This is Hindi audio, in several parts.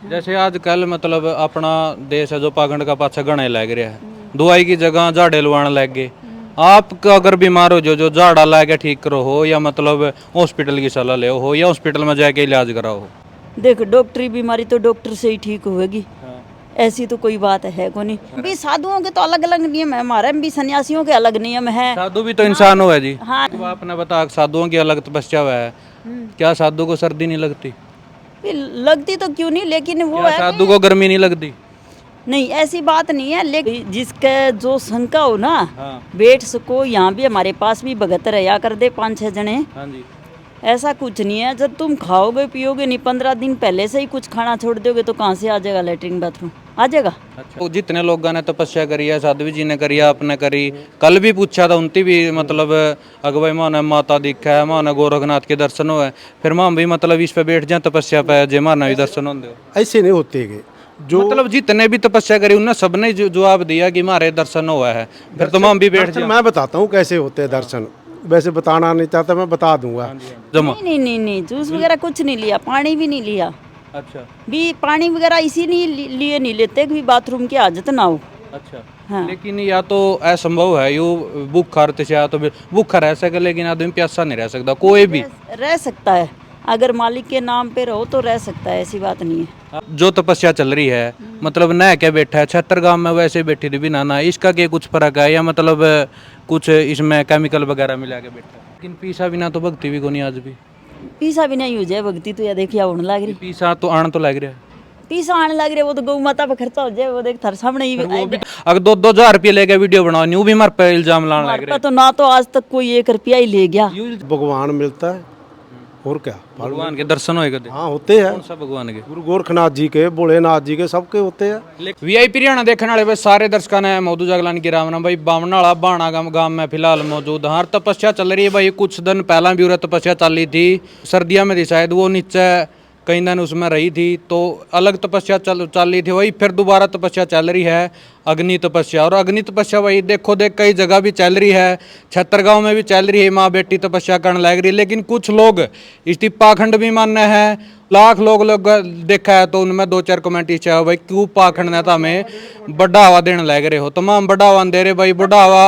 जैसे आजकल मतलब अपना देश है जो पाखंड का पाछा घना लग रहा है, दवाई की जगह झाड़े लवाने लग गए। आप अगर बीमार हो जो झाड़ा ला के ठीक करो हो या मतलब हॉस्पिटल की सलाह ले हो या हॉस्पिटल में जाके इलाज कराओ हो। देख डॉक्टरी बीमारी तो डॉक्टर से ही ठीक होगी, हाँ। ऐसी तो कोई बात है को नहीं। भी साधुओं के तो अलग अलग नियम है, हमारे में भी सन्यासियों के अलग नियम है। साधु भी तो इंसान हो है जी। हाँ। तो आपने बताया साधुओं की अलग तपस्या है, क्या साधु को सर्दी नहीं लगती? भी लगती तो क्यों नहीं, लेकिन वो क्या है साधु को गर्मी नहीं लगती? नहीं, ऐसी बात नहीं है। लेकिन जिसके जो शंका हो ना, हाँ। बैठ सको। यहाँ भी हमारे पास भी भगत रहा कर दे 5-6 जने। हाँ जी। ऐसा कुछ नहीं है, जब तुम खाओगे पियोगे नहीं, 15 दिन पहले से ही कुछ खाना छोड़ दोगे तो कहाँ से आ जाएगा लेटरिन बाथरूम, आ जाएगा। अच्छा, तो जितने लोगों ने तपस्या करी है, साध्वी जी ने करी है, आपने करी, कल भी पूछा था उनकी भी मतलब अगवाई माने माता दिखा है, माने गोरखनाथ के दर्शन हुए, फिर मां भी मतलब इस पे बैठ जाए तपस्या पे जे माना भी दर्शन होंगे। ऐसे नहीं होते गए जो मतलब जितने भी तपस्या करी उन्होंने सबने जवाब दिया कि हमारे दर्शन हुआ है, फिर तो मां भी बैठ दर्शन जाए। मैं बताता हूँ कैसे होते हैं दर्शन, वैसे बताना नहीं चाहता, मैं बता दूंगा। जमा। नहीं नहीं नहीं नहीं, जूस वगैरह कुछ नहीं लिया, पानी भी नहीं लिया। अच्छा भी पानी वगैरह इसी लिए नहीं लेते कि बाथरूम की हाजत ना हो। अच्छा। हाँ। लेकिन या तो असंभव है, यू भूखा या तो भूखा रह सके, लेकिन आदमी प्यासा नहीं रह सकता कोई भी। रह सकता है, अगर मालिक के नाम पे रहो तो रह सकता है, ऐसी बात नहीं है। जो तपस्या चल रही है मतलब नह के बैठा है, 76 गांव में वैसे बैठी थी बिना ना, इसका क्या कुछ फर्क है या मतलब कुछ इसमें केमिकल वगैरह मिला के बैठा है? लेकिन पीसा बिना तो भक्ति भी को नहीं आज भी। पीसा भी नहीं हो जाए भक्ति तो, या देखिए होने लग रही। पीसा तो आन तो लग रहा है। पीसा आने लग रही, वो तो गौ माता पे खर्चा हो जाए, वो देख थारे सामने ही। वो भी अगर 2-2 हजार रुपये लेके वीडियो बनाओ न्यू भी मर पे इल्जाम लाने लग हमारे रहे पे तो ना तो आज तक कोई 1 रुपया ही ले गया। भगवान मिलता है और क्या। भगवान के दर्शन होएगा कभी? हाँ होते हैं, कौन सा भगवान के? गुरु गोरखनाथ जी के, भोलेनाथ जी के, सबके होते हैं। वीआईपी हरियाणा देखने वाले भाई सारे दर्शकों ने मौजूद जागलान की राम भाई बामनाला बाणा गांव में फिलहाल मौजूद। हर तपस्या चल रही है भाई, कुछ दिन पहला भी तपस्या चल रही थी, सर्दियों में थी शायद, वो नीचे कई दिन उसमें रही थी तो अलग तपस्या चल रही थी, वही फिर दोबारा तपस्या चल रही है अग्नि तपस्या। और अग्नि तपस्या वही देखो देख कई जगह भी चल रही है, 76 गांव में भी चल रही है, माँ बेटी तपस्या करने लग रही है। लेकिन कुछ लोग इस पाखंड भी मानने हैं, लाख लोग देखा है तो उनमें 2-4 कमेंट इच्छा है भाई क्यों पाखंड ने तो हमें बढ़ावा देने लग रहे हो। तमाम बढ़ावा दे रहे भाई, बढ़ावा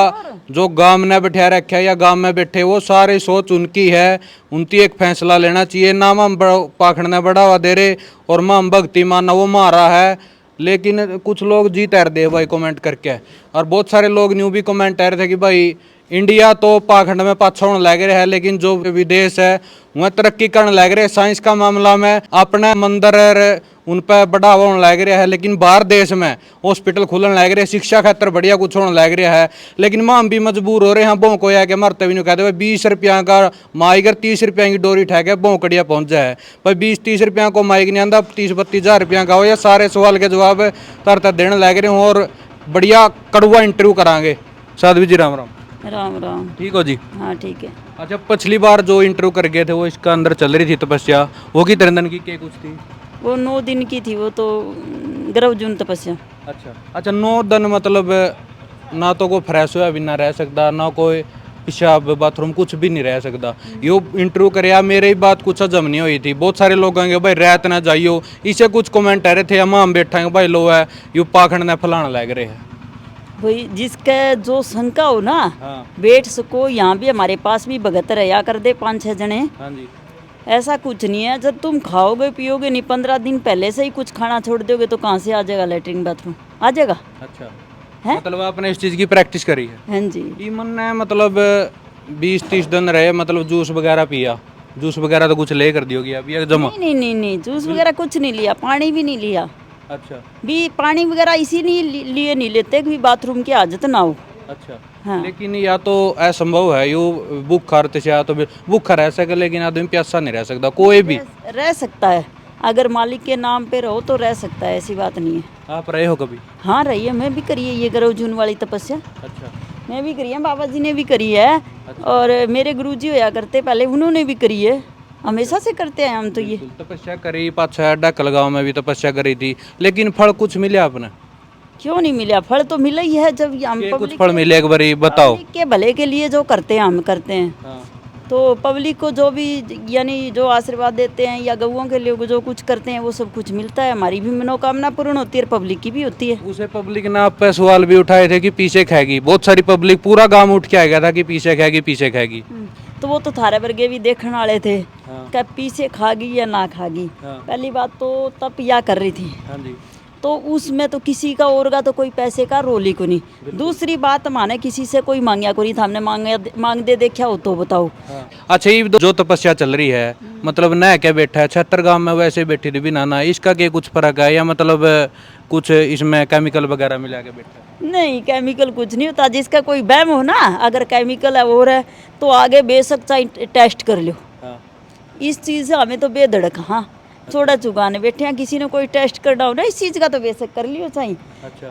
जो गांव ने बैठा रखे या गांव में बैठे वो सारे सोच उनकी है, उनकी एक फैसला लेना चाहिए। ना हम पाखंड ने बढ़ावा दे रहे और हम भक्ति मानना वो मारा है। लेकिन कुछ लोग जीत रहे दे भाई कमेंट करके, और बहुत सारे लोग न्यू भी कमेंट आ रहे थे कि भाई इंडिया तो पाखंड में पाछा होने लग रहा है, लेकिन जो विदेश है वह तरक्की करने लग रहे हैं। साइंस का मामला में अपने मंदिर उन पर बढ़ावा होने लग रहा है, लेकिन बाहर देश में हॉस्पिटल खुलने लग रहे हैं, शिक्षा क्षेत्र बढ़िया कुछ होने लग रहा है। लेकिन माम भी मजबूर हो रहे हैं, भोंको के मरते भी नहीं कहते भाई 20 रुपया का माइगर 30 रुपया की डोरी ठहके भोंकड़िया पहुंच जाए भाई, 20-30 रुपया को माइक नहीं आंदा, 30-32 हजार रुपया का हो। या सारे सवाल के जवाब तरता देने लग रहे हैं और बढ़िया कड़वा इंटरव्यू करांगे। साध्वी जी राम राम। राम राम। ठीक हो जी? हाँ ठीक है। अच्छा, पिछली बार जो इंटरव्यू कर गए थे वो इसका अंदर चल रही थी तपस्या, वो की तरंदन की क्या कुछ थी? वो 9 दिन की थी, वो तो गर्भ जून तपस्या। अच्छा 9 दिन मतलब ना तो कोई फ्रेश हुआ भी ना रह सकता, ना कोई पेशाब बाथरूम कुछ भी नहीं रह सकता। यो इंटरव्यू करे मेरे ही बात कुछ हजम नहीं हुई थी। बहुत सारे लोग कहेंगे भाई रात ना जाइयो, इसे कुछ कमेंट आ रहे थे हम बैठा भाई लो है यू पाखंड ने फलाना लग रहे हैं भाई जिसके जो शंका हो ना, हाँ। बैठ सको। यहाँ भी हमारे पास भी भगत रहा कर दे 5-6 जने। हाँ जी। ऐसा कुछ नहीं है, जब तुम खाओगे पियोगे नहीं, 15 दिन पहले से ही कुछ खाना छोड़ दोगे तो कहाँ से आ जाएगा लेटरिन बाथरूम, आ जाएगा। अच्छा है? मतलब आपने इस चीज़ की प्रैक्टिस करी है? हाँ जी। ईमन ने मतलब 20-30 दिन रहे, मतलब जूस वगैरह पिया, जूस वगैरह तो कुछ ले कर दी होगी अभी जमा? नहीं नहीं नहीं नहीं, जूस वगैरह कुछ नहीं लिया, पानी भी नहीं लिया। अच्छा। भी पानी वगैरह इसी लिए नहीं लेते कि बाथरूम की हाजत ना हो। अच्छा। हाँ। लेकिन या तो असंभव है, यू भूखा या तो भूखा रह सके, लेकिन आदमी प्यासा नहीं रह सकता कोई भी। रह सकता है, अगर मालिक के नाम पे रहो तो रह सकता है, ऐसी बात नहीं है। आप रहे हो कभी? हाँ रही है, मैं भी करी है ये गर्भ जून वाली तपस्या। अच्छा। मैं भी करी है, बाबा जी ने भी करी है। और मेरे गुरुजी होया करते पहले, उन्होंने भी करी है, हमेशा से करते हैं हम तो ये। तपस्या करी, पाछा डकल गाँव में भी तपस्या करी थी, लेकिन फल कुछ मिले आपने? क्यों नहीं मिला, फल तो मिला ही है। जब हम कुछ फल मिले एक बारी बताओ। पब्लिक के भले के लिए जो करते हैं हम करते हैं, हाँ। तो पब्लिक को जो भी यानी जो आशीर्वाद देते हैं या गऊओं के लिए जो कुछ करते हैं वो सब कुछ मिलता है। हमारी भी मनोकामना पूर्ण होती है और पब्लिक की भी होती है। उसे पब्लिक ने आप पे सवाल भी उठाए थे कि पीछे खाएगी, बहुत सारी पब्लिक पूरा गांव उठ के आ गया था कि पीछे खाएगी पीछे खाएगी। तो वो तो थारे वर्गे भी देखने वाले थे हाँ। कि पीछे खागी या ना खागी। हाँ। पहली बात तो तब या कर रही थी, हाँ जी। तो उसमें तो किसी का और का तो कोई पैसे का रोल ही को नहीं। दूसरी बात माने किसी से कोई मांगया को नहीं था, हमने मांग दे देखा हो तो बताओ। हाँ। अच्छा, ये जो तपस्या चल रही है मतलब नह के बैठा है छत्तरगाम में, वैसे बैठी थी भी नाना, इसका क्या कुछ फर्क है या मतलब कुछ इसमें केमिकल वगैरह मिला के बैठा है? नहीं, केमिकल कुछ नहीं होता। जिसका कोई वहम हो ना, अगर केमिकल है और है तो आगे बेशक चाहे टेस्ट कर लो। हाँ। इस चीज़ से हमें तो बेधड़क, हाँ छोड़ा चुगाने बैठे हैं। किसी ने कोई टेस्ट करना हो ना इस चीज़ का तो बेशक कर लियो चाहे। अच्छा।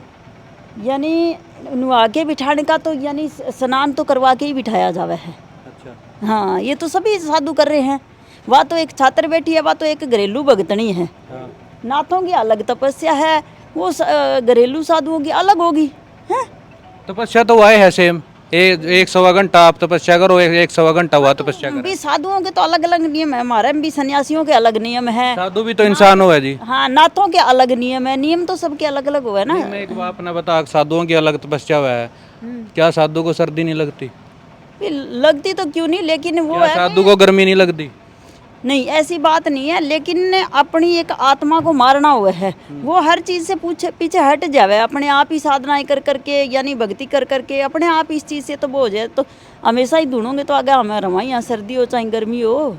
यानी नुआ के बिठाने का तो यानी स्नान तो करवा के ही बिठाया जावे है। अच्छा। हाँ, ये तो सभी साधु कर रहे हैं। वह तो एक छात्र बैठी है, वह तो एक घरेलू भगतनी है। हाँ। नाथों की अलग तपस्या है, वो घरेलू साधुओं की अलग होगी है। तपस्या तो वही है सेम, एक सवा घंटा आप तपस्या करो, एक सवा घंटा हुआ तपस्या करो। भी साधुओं के तो अलग अलग नियम है, हमारे में भी सन्यासियों के अलग नियम है। साधु भी तो इंसान हो है जी। हाँ, नाथों के अलग नियम है, नियम तो सबके अलग अलग हुआ है ना। मैं एक बात अपना बता, साधुओं की अलग तपस्या हुआ है, क्या साधु को सर्दी नहीं लगती? भी लगती तो क्यों नहीं, लेकिन वो क्या है साधु को गर्मी नहीं लगती? नहीं, ऐसी बात नहीं है, लेकिन अपनी एक आत्मा को मारना हुआ है। वो हर चीज़ से पीछे हट जावे, अपने आप ही साधनाएं कर करके यानी भक्ति कर करके अपने आप इस चीज़ से तो वो हो जाए। तो हमेशा ही ढूंढोगे तो आगे हमें रवा, यहाँ सर्दी हो चाहे गर्मी हो,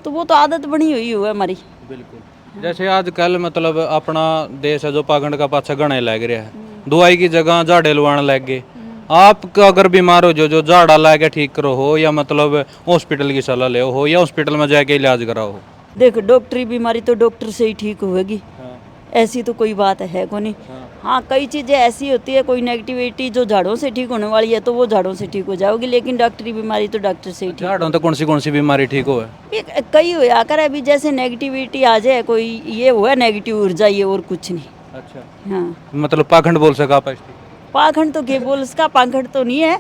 तो वो तो आदत बनी हुई है हमारी। बिल्कुल। जैसे आजकल मतलब अपना देश है जो पाखंड का पाछा गणे लग रहा है, दवाई की जगह झाड़े लवाने लग गए। आप अगर बीमार हो जो झाड़ा ला के ठीक करो हो या मतलब हॉस्पिटल की सलाह ले हो या हॉस्पिटल में जाके इलाज कराओ हो। देखो, डॉक्टरी बीमारी तो डॉक्टर से ही ठीक होगी, ऐसी तो कोई बात है को नहीं। हाँ, कई चीज़ें ऐसी होती है, कोई नेगेटिविटी जो झाड़ों से ठीक होने वाली है तो वो झाड़ों से ठीक हो जाएगी, लेकिन डॉक्टरी बीमारी तो डॉक्टर से ही ठीक। झाड़ों तो कौन सी बीमारी ठीक हो है? कई हो आकर अभी जैसे नेगेटिविटी आ जाए, कोई ये हुआ नेगेटिव ऊर्जा, ये और कुछ नहीं। अच्छा। हाँ, मतलब पाखंड बोल सका आप इसकी? पाखंड तो क्या बोल, उसका पाखंड तो नहीं है,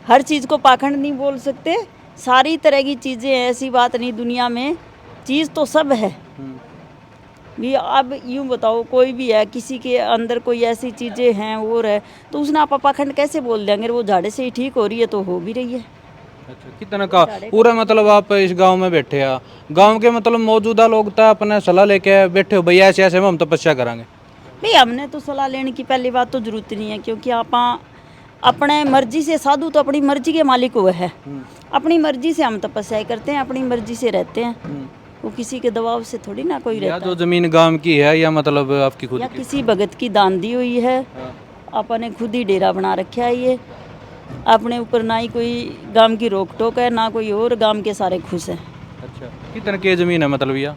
हर चीज़ को पाखंड नहीं बोल सकते। सारी तरह की चीज़ें, ऐसी बात नहीं दुनिया में, चीज़ तो सब है। भी अब यूँ बताओ, कोई भी है, किसी के अंदर कोई ऐसी चीज़ें हैं और है तो उसने आप पाखंड कैसे बोल देंगे? वो झाड़े से ही ठीक हो रही है तो हो भी रही है। अच्छा, कितना का पूरा मतलब आप इस गांव में बैठे हैं, गांव के मतलब मौजूदा लोग तो अपने सलाह लेके बैठे हो, भैया ऐसे ऐसे हम तपस्या करेंगे? नहीं, हमने तो सलाह लेने की पहली बात तो जरूरत नहीं है, क्योंकि आप अपने मर्जी से, साधु तो अपनी मर्जी के मालिक हुए है। अपनी मर्जी से हम तपस्या करते हैं, अपनी मर्जी से रहते हैं, वो किसी के दबाव से थोड़ी ना कोई या रहता जो जमीन गांव की है या मतलब आपकी है, खुद या की? किसी भगत की दान दी हुई है। अपने खुद ही डेरा बना रखा है, ये अपने ऊपर ना ही कोई गांव की रोक टोक है ना कोई और, गांव के सारे खुश हैं। अच्छा, कितने की जमीन है मतलब? या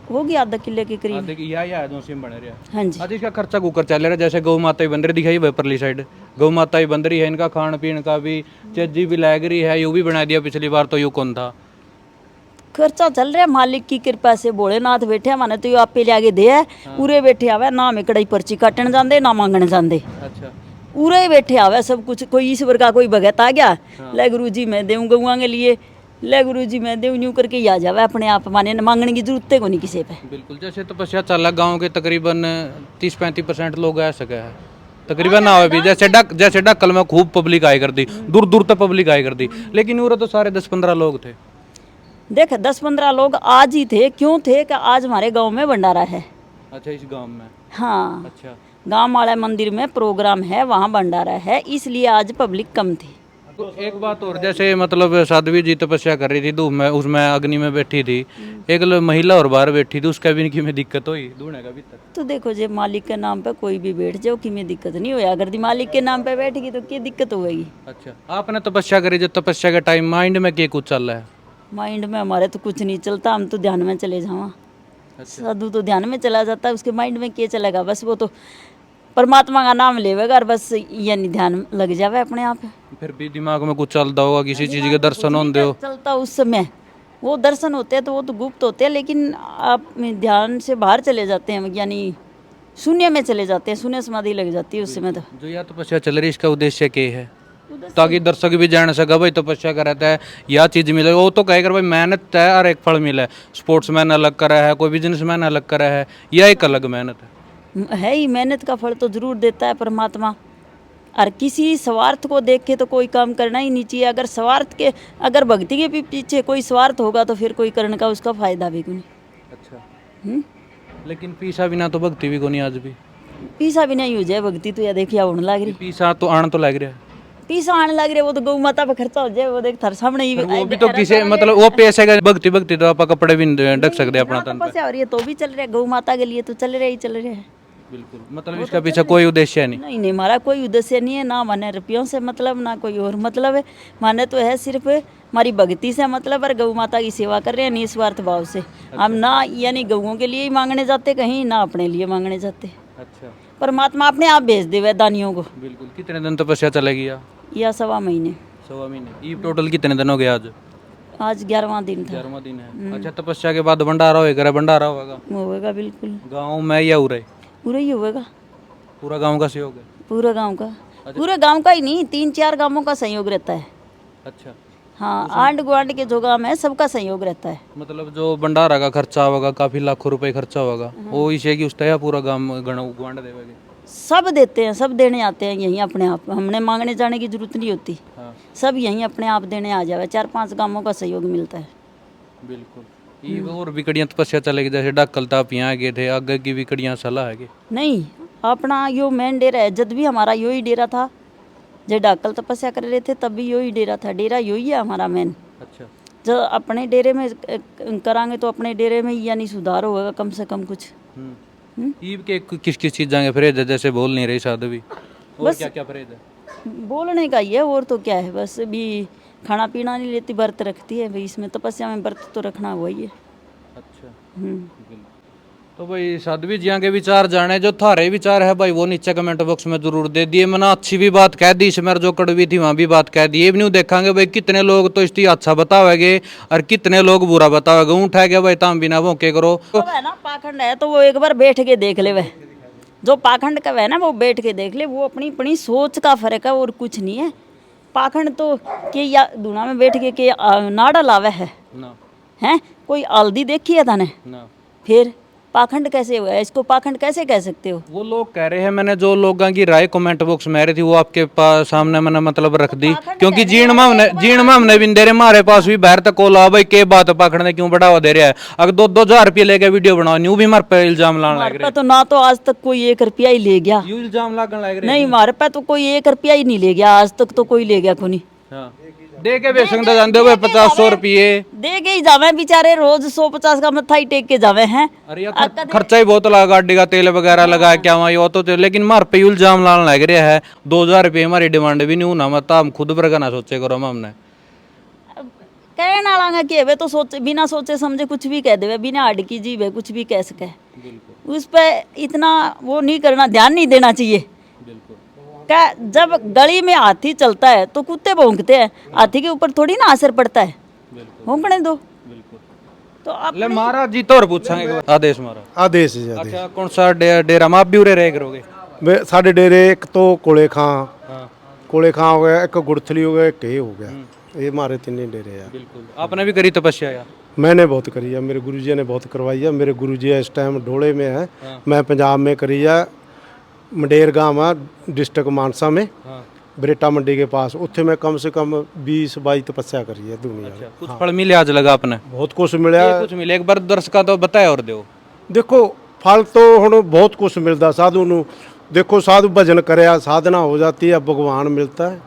होगी आधा किले के करीब। देखिए या जो सिम बने रहा। हाँ जी। आज इसका खर्चा कुकर चल रहा है, जैसे गौ माता ही बंदरी दिखाई हुई परली साइड, गौ माता ही बंदरी है, इनका खान पीन का भी चज्जी भी लग रही है, यू भी बना दिया पिछली बार, तो यू कौन था? खर्चा चल रहा है मालिक की कृपा से, भोलेनाथ बैठे माने तो आप पे आगे दे है, पूरे बैठे आवे ना, में कड़ाई पर्ची काटने जाते ना मांगने जाते, अच्छा। पूरे बैठे आवे सब कुछ। कोई ईश्वर का कोई भगत आ गया, ले गुरु जी मैं दूँ गौआ के लिए, ले गुरु जी मैं दूँ, यूँ करके ही आ जावे अपने आप, माने मांगने की जरूरत को नहीं किसी पे। बिल्कुल। जैसे तपस्या चल रहा गाँव के तकरीबन 30-35% लोग आ सके हैं तकरीबन ना हो भी, जैसे डक्कल में खूब पब्लिक आए कर दी, दूर दूर तक पब्लिक आए कर दी, लेकिन वो तो सारे 10-15 लोग थे। देख 10-15 लोग आज ही थे, क्यों थे कि आज हमारे गांव में भंडारा है। अच्छा, इस गांव में? हाँ, अच्छा। गांव वाले मंदिर में प्रोग्राम है, वहाँ भंडारा है, इसलिए आज पब्लिक कम थी। तो एक बात और, जैसे मतलब साध्वी जी तपस्या कर रही थी धूप में, उसमें अग्नि में बैठी थी, एक महिला और बाहर बैठी थी, उसका भी में दिक्कत हुई ढूंढने का भीतर? तो देखो, जब मालिक के नाम पे कोई भी बैठ जाओ कि में दिक्कत नहीं होया, अगर मालिक के नाम पे बैठेगी तो क्या दिक्कत होगी? अच्छा, आपने तपस्या करी, जो तपस्या का टाइम माइंड में क्या कुछ चल रहा है? माइंड में हमारे तो कुछ नहीं चलता, हम तो ध्यान में चले जावा। साधु तो ध्यान में चला जाता है, उसके माइंड में क्या चलेगा? बस वो तो परमात्मा का नाम लेवेगा और बस यानी ध्यान लग जावे अपने आप। फिर भी दिमाग में कुछ चलता होगा, किसी चीज के दर्शन होते हो? चलता उस समय, वो दर्शन होते हैं तो वो तो गुप्त होते हैं, लेकिन आप ध्यान से बाहर चले जाते हैं, यानी शून्य में चले जाते हैं, शून्य समाधि लग जाती है उस समय। तो जो यह तपस्या चल रही है, इसका उद्देश्य क्या है? ताकि दर्शक भी जान सके भाई तपस्या करता है यह चीज़ मिले। वो तो कहेगा भाई मेहनत है और एक फल मिला। स्पोर्ट्समैन अलग करा है, कोई बिजनेसमैन अलग करा है, यह एक अलग मेहनत है ही। मेहनत का फल तो जरूर देता है परमात्मा। और किसी स्वार्थ को देख के तो कोई काम करना ही नहीं चाहिए। अगर स्वार्थ के, अगर भक्ति के भी पीछे कोई स्वार्थ होगा तो फिर कोई करने का उसका फायदा भी नहीं। अच्छा। लेकिन पीसा बिना तो भक्ति भी को नहीं आज भी। पीसा भी नहीं हो जाए भक्ति तो या देखिए होने लग रही। पीसा तो आन तो लग रहा है। पीसा आने लग रही, वो तो गौ माता पे खर्चा हो जाए। वो देख थारे सामने ही वो भी तो किसी मतलब वो पैसे का भक्ति भक्ति तो आप कपड़े भी ढक सकते अपना तन पे। तपस्या हो रही है तो भी चल रहा है, गौ माता के लिए तो चल रहे ही चल रहे हैं। बिल्कुल, मतलब इसका पीछे कोई उद्देश्य नहीं। नहीं नहीं, हमारा कोई उद्देश्य नहीं है। ना माने रुपयों से मतलब, ना कोई और मतलब है। माने तो है सिर्फ हमारी भक्ति से मतलब, और गौ माता की सेवा कर रहे हैं निस्वार्थ भाव से। हम ना यानी गौओं के लिए ही मांगने जाते कहीं, ना अपने लिए मांगने जाते। अच्छा। परमात्मा अपने आप भेज देवे दानियों को। बिल्कुल। कितने दिन तपस्या चलेगी या 1.25 महीने। 1.25 महीने। ये टोटल कितने दिन हो गए आज? आज 11वां दिन था। 11वां दिन है। अच्छा, तपस्या के बाद भंडारा होएगा? भंडारा होगा होगा बिल्कुल। गाँव में या उरे? पूरा ही होगा। पूरा गाँव का सहयोग है? पूरा गांव का। पूरे गांव का ही नहीं, 3-4 गांवों का सहयोग रहता है। अच्छा। हाँ, आंड गुआंड के जो गांव है सबका सहयोग रहता है। मतलब जो भंडारा का खर्चा होगा काफी लाखों रुपए खर्चा होगा, वो इसे की उसका या पूरा गांव गुआंड देवेंगे? सब देते हैं, सब देने आते हैं यहीं अपने आप। हमने मांगने जाने की जरूरत नहीं होती। हाँ। सब यहीं अपने आप देने आ जावे। 4-5 गांवों का सहयोग मिलता है। बिल्कुल। ये और भी कड़ियाँ तपस्या चलेगी, जैसे डाकल ताप यहाँ गए थे, आगे की भी कड़ियाँ सलाह है? नहीं, अपना यो मेन डेरा है। जब भी हमारा यो ही डेरा था, जब डाकल तपस्या कर रहे थे तब भी यो ही डेरा था। डेरा यो ही है हमारा मेन। अच्छा। जब अपने डेरे में करांगे तो अपने डेरे में ही यानी सुधार होगा कम से कम कुछ। ईब के किस किस चीज़ जाएंगे परहेज है, जैसे बोल नहीं रही साधु भी, और क्या क्या परहेज है? बोलने का ही है, और तो क्या है। बस भी खाना पीना नहीं लेती, व्रत रखती है भाई। इसमें तपस्या में व्रत तो रखना वही है। अच्छा। तो भाई साध्वी जी के विचार जाने, जो थारे विचार है भाई वो नीचे कमेंट बॉक्स में जरूर दे दिए। मैंने अच्छी भी बात कह दी, इसमें जो कड़वी थी वहाँ भी बात कह दी। ये भी नहीं देखांगे भाई कितने लोग तो इसकी अच्छा बतावेंगे और कितने लोग बुरा बतावेंगे। उठा के भाई ताम बिना भोंके करो। तो है ना, पाखंड है तो वो एक बार बैठ के देख ले। वह जो पाखंड का है ना, वो बैठ के देख ले। वो अपनी अपनी सोच का फर्क है और कुछ नहीं है। पाखंड तो के या दूना में बैठ के नाड़ा लावे है ना। हैं। कोई हल्दी देखी है थाने? ना। फिर पाखंड कैसे हुआ है? इसको पाखंड कैसे कह सकते हो? वो लोग कह रहे हैं, मैंने जो लोगों की राय कमेंट बॉक्स में आ रही थी वो आपके पास सामने मैंने मतलब रख दी, क्योंकि जीण हमने भी दे रहे हमारे पास भी बाहर तक कॉल आ भाई के बात पाखंड ने क्यों बढ़ावा दे रहा है। अगर 2-2 हजार रुपये लेके वीडियो बनाओ, न्यू भी हमारे पे इल्जाम लाने लग रहे। तो ना तो आज तक कोई 1 रुपया ही ले गया। यू इल्जाम लागन लग रहे नहीं, हमारे पे तो कोई 1 रुपया ही नहीं ले गया आज तक। तो कोई ले गया को नहीं। हाँ। दे के बेचते जानते हो 50-100 रुपये दे के ही जावे बेचारे। रोज 100-50 का मत्था ही टेक के जावे हैं। अरे यार खर्चा ही बहुत लगा, गाड़ी का तेल वगैरह लगा क्या वहाँ वो तो। लेकिन हमारे पे इल्जाम लाने लग रहा है। 2,000 रुपये हमारी डिमांड भी नहीं होना, मत हम खुद पर ना सोचे करो। हमने कहना लागा कि वे तो सोचे बिना सोचे समझे कुछ भी कह देवे। बिना हड की जीव है, कुछ भी कह सके। उस पर इतना वो नहीं करना, ध्यान नहीं देना चाहिए। क्या जब गली में हाथी चलता है तो कुत्ते भौंकते हैं, हाथी के ऊपर थोड़ी ना असर पड़ता है। भौंकने दो। तो आप ले महाराज जी तो और पूछांगे आदेश महाराज। आदेश जी आदेश। अच्छा, कौन सा डेरा में आप भी उरे रह करोगे? साढ़े डेरे एक तो कोले खां हो गया, एक गुड़थली हो गया, एक ये हो गया। ये हमारे 3 डेरे हैं। बिल्कुल। आपने भी करी तपस्या या? मैंने बहुत करी है, मेरे गुरुजी ने बहुत करवाई है। मेरे गुरुजी इस टाइम ढोले में है। मैं पंजाब में करी है, मंडेर गाँव है, डिस्ट्रिक्ट मानसा में, बरेटा मंडी के पास। उत्थे में कम से कम 20-22 तपस्या करी है दुनिया में। कुछ फल मिले आज लगा आपने? बहुत कुछ मिला। कुछ मिले एक बार दर्शकों तो बताया और दो। देखो फल तो हुण बहुत कुछ मिलता साधु नूं। देखो साधु भजन करया, साधना हो जाती है, भगवान मिलता है।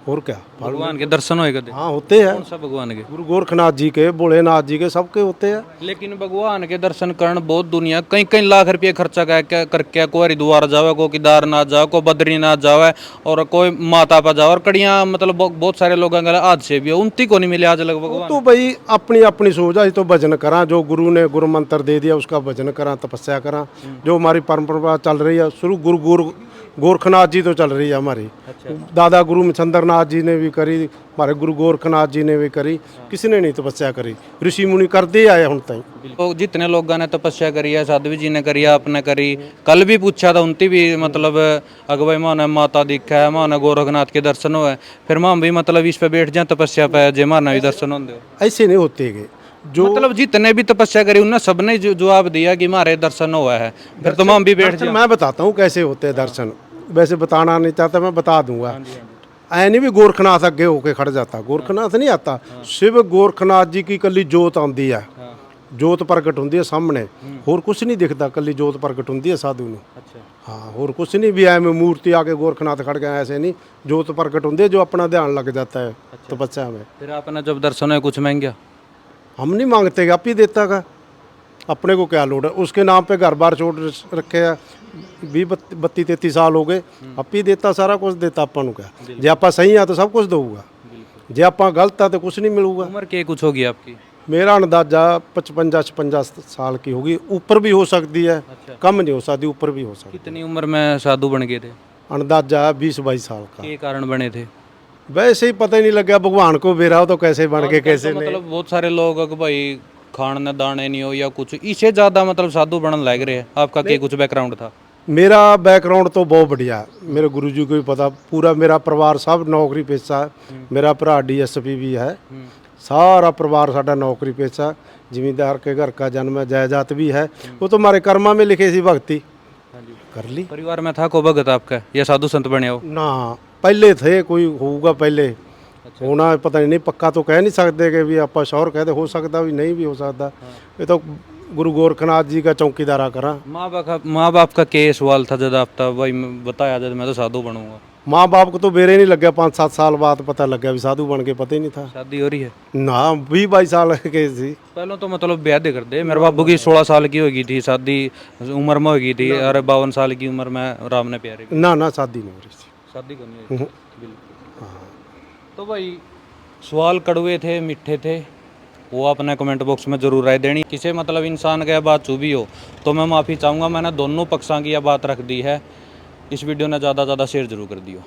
और क्या भगवान के दर्शन होए कदे? हाँ होते हैं। कौन सा भगवान के? गुरु गोरखनाथ जी के, भोलेनाथ जी के, सबके होते हैं। लेकिन भगवान के दर्शन करने बहुत दुनिया कई लाख रुपये खर्चा करके कोई हरिद्वार जावे, कोई केदारनाथ जावे, कोई बद्रीनाथ जावे और कोई माता पर जावे। और कड़ियाँ मतलब बहुत सारे लोगों का आज से भी उनती को नहीं मिले आज लग भगवान। तो भाई अपनी अपनी सोच है। तो भजन करा, जो गुरु ने गुरु मंत्र दे दिया उसका भजन करा, तपस्या करा। जो हमारी परंपरा चल रही है शुरू गुरु गोरखनाथ जी तो चल रही है हमारी। दादा गुरु मच्छंद्र नाथ जी ने भी करी, हमारे गुरु गोरखनाथ जी ने भी करी, किसी ने नहीं तपस्या करी, ऋषि मुनि करते ही आए हुण तक। तो जितने लोगों ने तपस्या करी है, साध्वी जी ने करी, आपने करी, कल भी पूछा था उनती भी मतलब अगवाई माने माता दिखा है, माने गोरखनाथ के दर्शन हुए, फिर मां भी मतलब इस पे बैठ जाए तपस्या पे, जे माना भी दर्शन होंगे। ऐसे नहीं होते गए जो मतलब जितने भी तपस्या करी उनने सबने जवाब दिया कि हमारे दर्शन हुआ है, फिर तो मां भी बैठ दर्शन जाए। मैं बताता हूँ कैसे होते हैं दर्शन, वैसे बताना नहीं चाहता, मैं बता दूंगा। ऐ नहीं भी गोरखनाथ अगे होके खड़ जाता, गोरखनाथ नहीं आता, शिव गोरखनाथ जी की कली जोत आती है, जोत प्रगट होती है सामने, होर कुछ नहीं दिखता, कली जोत प्रगट होती है साधु ने। हाँ, होर कुछ नहीं भी ऐ में मूर्ति आके गोरखनाथ खड़ गया, ऐसे नहीं, जोत प्रगट होती है, जो अपना ध्यान लग जाता है तपस्या में। फिर आपने जब दर्शन है कुछ महंगा, हम नहीं मांगते, आप ही देता का, अपने को क्या लोड है, उसके नाम पे घर बार छोड़ रखे है, 20-32-33 साल हो गए, आप ही देता, सारा कुछ देता अपन को क्या, जे आप सही आ तो सब कुछ दूंगा, जे आप गलत आ तो कुछ नहीं मिलूगा। उम्र के कुछ होगी आपकी? मेरा अंदाजा 55-56 साल की होगी, ऊपर भी हो सकती है, कम नहीं हो सकती, ऊपर भी हो सकती। कितनी उम्र में साधु बन गए थे? अंदाजा 20-22 साल का। के कारण बने थे? वैसे ही पता ही नहीं लगा, भगवान को बेरा हो तो कैसे बन गए कैसे नहीं। मतलब बहुत सारे लोग कि भाई खाने दाने नहीं हो या कुछ, इससे ज्यादा मतलब साधु बनने लग रहे हैं, आपका क्या कुछ बैकग्राउंड था? मेरा बैकग्राउंड तो बहुत बढ़िया है, मेरे गुरुजी को भी पता, पूरा मेरा परिवार सब नौकरी पेशा है, मेरा भरा डीएसपी भी है, सारा परिवार साडा नौकरी पेशा, जिमींदार के घर का जन्म है, जायदाद भी है, वो तो हमारे कर्मा में लिखे सी भक्ति कर ली। परिवार में था को भगत आपका या साधु संत बने हो? ना पहले थे, कोई होगा पहले, होना पता नहीं, पक्का तो कह नहीं सकते कि भी आप शौर कहते, हो सकता भी नहीं भी हो सकता, ये तो गुरु गोरखनाथ जी का चौकीदारा करा। माँ बाप का क्या सवाल था जब आप था भाई बताया जब मैं तो साधु बनूंगा? माँ बाप को तो बेरे नहीं लग गया, 5-7 साल बाद पता लग गया भी साधु बन के, पता ही नहीं था। शादी हो रही है? ना 20-22 साल के थी पहले तो मतलब ब्याह दे कर दे, मेरे बाबू की 16 साल की हो गई थी शादी, उम्र में हो गई थी, अरे 52 साल की उम्र में राम ने प्यारे की। ना शादी नहीं हो रही थी, शादी करनी है बिल्कुल। तो भाई सवाल कड़वे थे मीठे थे, वो अपने कमेंट बॉक्स में जरूर राय देनी। किसी मतलब इंसान का बात चुभी हो तो मैं माफ़ी चाहूँगा, मैंने दोनों पक्षों की यह बात रख दी है। इस वीडियो ने ज़्यादा से ज़्यादा शेयर जरूर कर दियो।